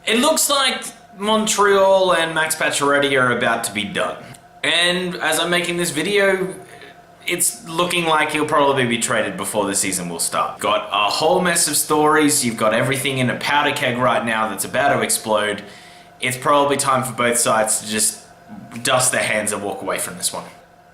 It looks like Montreal and Max Pacioretty are about to be done. And as I'm making this video, it's looking like he'll probably be traded before the season will start. Got a whole mess of stories, you've got everything in a powder keg right now that's about to explode. It's probably time for both sides to just dust their hands and walk away from this one.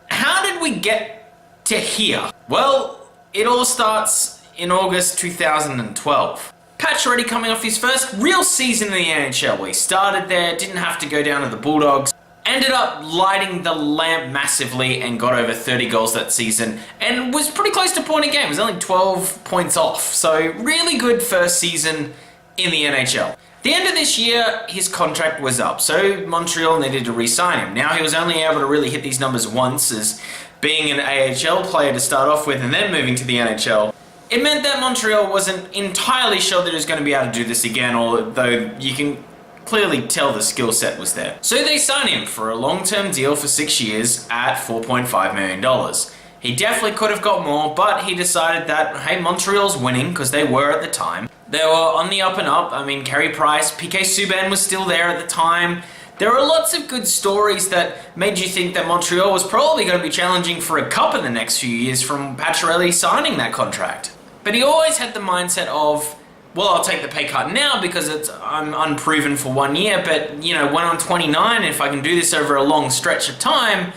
How did we get to here? Well, it all starts in August 2012. Pacioretty coming off his first real season in the NHL. He started there, didn't have to go down to the Bulldogs, ended up lighting the lamp massively and got over 30 goals that season and was pretty close to point a game. It was only 12 points off. So really good first season in the NHL. The end of this year, his contract was up, so Montreal needed to re-sign him. Now he was only able to really hit these numbers once as being an AHL player to start off with and then moving to the NHL. It meant that Montreal wasn't entirely sure that he was going to be able to do this again, although you can clearly tell the skill set was there. So they signed him for a long-term deal for 6 years at $4.5 million. He definitely could have got more, but he decided that, hey, Montreal's winning, because they were at the time. They were on the up and up. I mean, Carey Price, PK Subban was still there at the time. There were lots of good stories that made you think that Montreal was probably going to be challenging for a cup in the next few years from Pacioretty signing that contract. But he always had the mindset of, well, I'll take the pay cut now because I'm unproven for 1 year, but, you know, when I'm 29, if I can do this over a long stretch of time,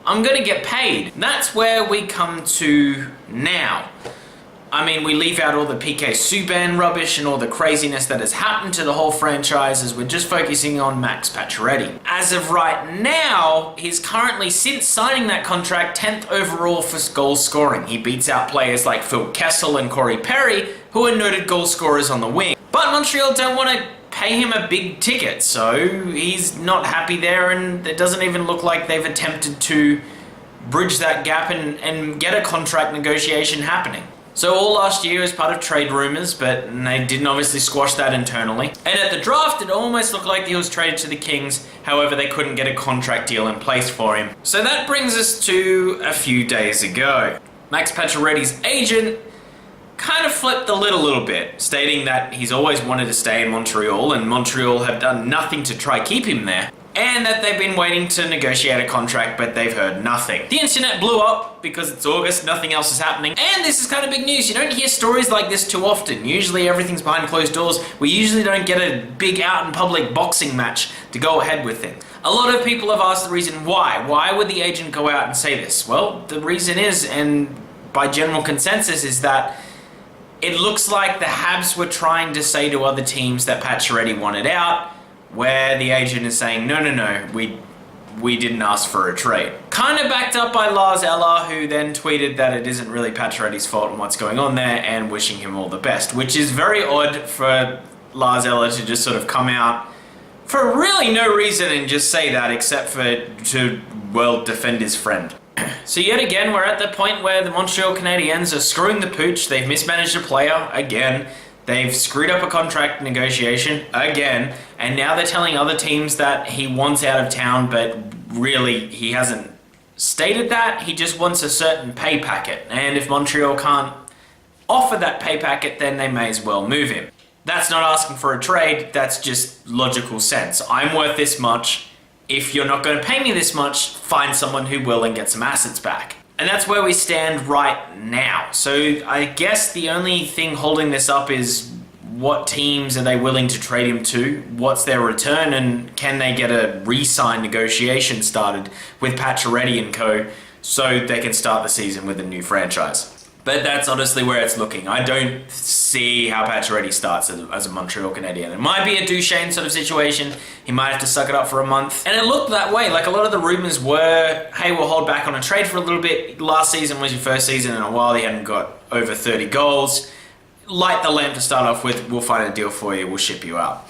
I'm going to get paid. That's where we come to now. I mean, we leave out all the PK Subban rubbish and all the craziness that has happened to the whole franchise as we're just focusing on Max Pacioretty. As of right now, he's currently, since signing that contract, 10th overall for goal scoring. He beats out players like Phil Kessel and Corey Perry, who are noted goal scorers on the wing. But Montreal don't want to pay him a big ticket, so he's not happy there, and it doesn't even look like they've attempted to bridge that gap and get a contract negotiation happening. So all last year as part of trade rumors, but they didn't obviously squash that internally. And at the draft, it almost looked like he was traded to the Kings, however they couldn't get a contract deal in place for him. So that brings us to a few days ago. Max Pacioretty's agent kind of flipped the lid a little bit, stating that he's always wanted to stay in Montreal and Montreal have done nothing to try keep him there, and that they've been waiting to negotiate a contract but they've heard nothing. The internet blew up because it's August, nothing else is happening, and this is kind of big news. You don't hear stories like this too often. Usually everything's behind closed doors. We usually don't get a big out in public boxing match to go ahead with things. A lot of people have asked the reason why. Why would the agent go out and say this? Well, the reason is, and by general consensus, is that it looks like the Habs were trying to say to other teams that Pacioretty wanted out, where the agent is saying, no, we didn't ask for a trade. Kind of backed up by Lars Eller, who then tweeted that it isn't really Pacioretty's fault and what's going on there, and wishing him all the best, which is very odd for Lars Eller to just sort of come out for really no reason and just say that, except for to, well, defend his friend. So yet again, we're at the point where the Montreal Canadiens are screwing the pooch. They've mismanaged a player again. They've screwed up a contract negotiation again. And now they're telling other teams that he wants out of town, but really he hasn't stated that. He just wants a certain pay packet. And if Montreal can't offer that pay packet, then they may as well move him. That's not asking for a trade. That's just logical sense. I'm worth this much. If you're not going to pay me this much, find someone who will and get some assets back. And that's where we stand right now. So I guess the only thing holding this up is what teams are they willing to trade him to? What's their return? And can they get a re-sign negotiation started with Pacioretty and co. so they can start the season with a new franchise? But that's honestly where it's looking. I don't see how Pacioretty starts as a Montreal Canadian. It might be a Duchesne sort of situation. He might have to suck it up for a month. And it looked that way. Like, a lot of the rumors were, hey, we'll hold back on a trade for a little bit. Last season was your first season in a while. He hadn't got over 30 goals. Light the lamp to start off with. We'll find a deal for you. We'll ship you out.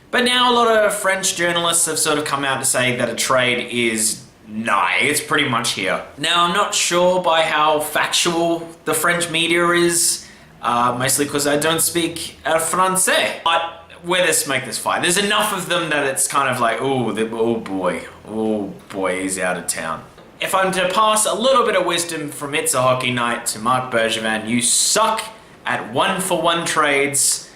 But now a lot of French journalists have sort of come out to say that a trade is nigh. It's pretty much here. Now, I'm not sure by how factual the French media is, mostly because I don't speak Francais. But where there's smoke, there's fire. There's enough of them that it's kind of like, oh boy, he's out of town. If I'm to pass a little bit of wisdom from It's a Hockey Night to Marc Bergevin, you suck at one-for-one trades.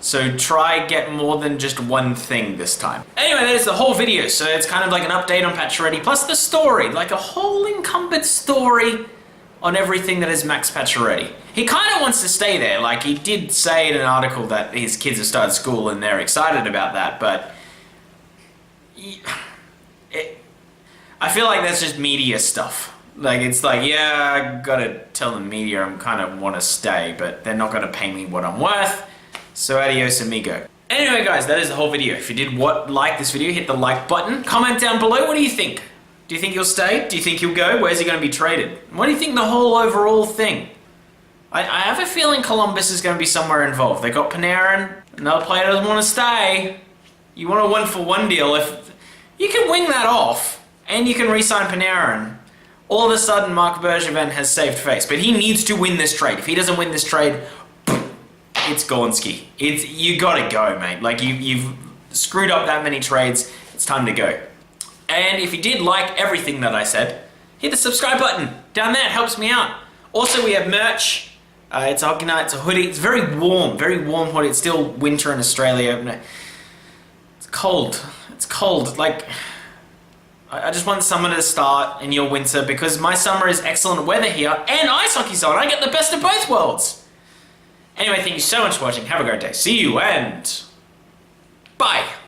So try get more than just one thing this time. Anyway, that is the whole video. So it's kind of like an update on Pacioretty, plus the story, like a whole encumbered story on everything that is Max Pacioretty. He kind of wants to stay there. Like, he did say in an article that his kids have started school and they're excited about that, but I feel like that's just media stuff. Like, it's like, yeah, I gotta tell the media I kind of want to stay, but they're not gonna pay me what I'm worth. So adios amigo. Anyway guys, that is the whole video. If you did like this video, hit the like button. Comment down below, what do you think? Do you think he'll stay? Do you think he'll go? Where's he going to be traded? What do you think the whole overall thing? I have a feeling Columbus is going to be somewhere involved. They got Panarin, another player doesn't want to stay. You want a 1-for-1 deal. If you can wing that off, and you can re-sign Panarin, all of a sudden Marc Bergevin has saved face. But he needs to win this trade. If he doesn't win this trade, it's Gonski. You gotta go, mate. Like, you've screwed up that many trades. It's time to go. And if you did like everything that I said, hit the subscribe button down there. It helps me out. Also, we have merch. It's a hockey night. It's a hoodie. It's very warm hoodie. It's still winter in Australia. It's cold. It's cold. Like, I just want summer to start in your winter because my summer is excellent weather here and ice hockey's on. I get the best of both worlds. Anyway, thank you so much for watching. Have a great day. See you and bye.